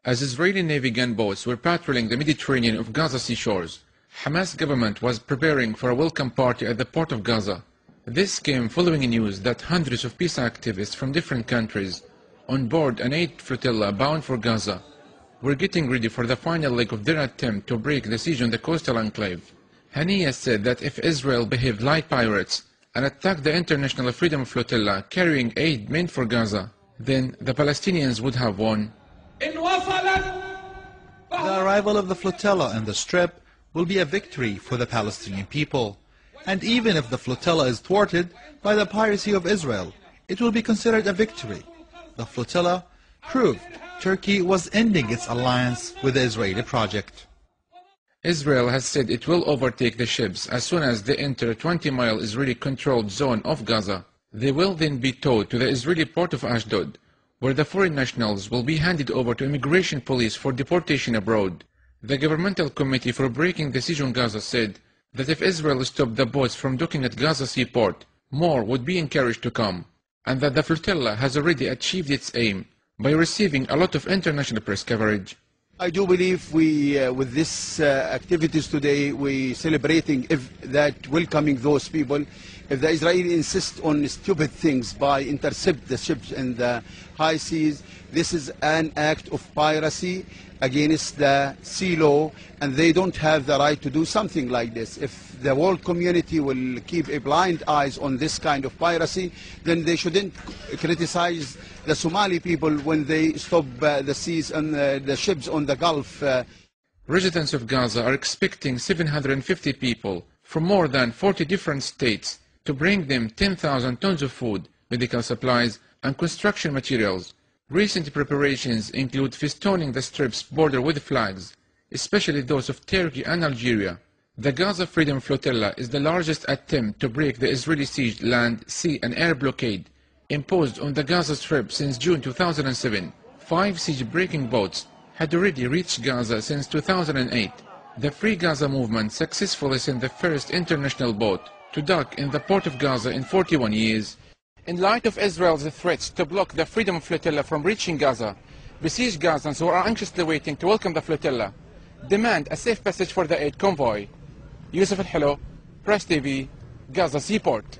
As Israeli Navy gunboats were patrolling the Mediterranean of Gaza seashores, Hamas government was preparing for a welcome party at the port of Gaza. This came following news that hundreds of peace activists from different countries on board an aid flotilla bound for Gaza were getting ready for the final leg of their attempt to break the siege on the coastal enclave. Haniya said that if Israel behaved like pirates and attacked the International Freedom Flotilla carrying aid meant for Gaza, then the Palestinians would have won. The arrival of the flotilla in the Strip will be a victory for the Palestinian people. And even if the flotilla is thwarted by the piracy of Israel, it will be considered a victory. The flotilla proved Turkey was ending its alliance with the Israeli project. Israel has said it will overtake the ships as soon as they enter a 20-mile Israeli-controlled zone of Gaza. They will then be towed to the Israeli port of Ashdod, where the foreign nationals will be handed over to immigration police for deportation abroad. The governmental committee for breaking the siege on Gaza said that if Israel stopped the boats from docking at Gaza seaport, more would be encouraged to come, and that the flotilla has already achieved its aim by receiving a lot of international press coverage. I do believe with this activities today, we celebrating that welcoming those people. If the Israelis insist on stupid things by intercept the ships in the high seas, this is an act of piracy against the sea law, and they don't have the right to do something like this. If the world community will keep a blind eyes on this kind of piracy, then they shouldn't criticize the Somali people when they stop the seas and the ships on the Gulf. Residents of Gaza are expecting 750 people from more than 40 different states to bring them 10,000 tons of food, medical supplies, and construction materials. Recent preparations include festoning the Strip's border with flags, especially those of Turkey and Algeria. The Gaza Freedom Flotilla is the largest attempt to break the Israeli siege land, sea, and air blockade imposed on the Gaza Strip since June 2007. 5 siege-breaking boats had already reached Gaza since 2008. The Free Gaza movement successfully sent the first international boat to dock in the port of Gaza in 41 years. In light of Israel's threats to block the Freedom Flotilla from reaching Gaza, besieged Gazans who are anxiously waiting to welcome the flotilla demand a safe passage for the aid convoy. Yusuf Al-Hilo, Press TV, Gaza Seaport.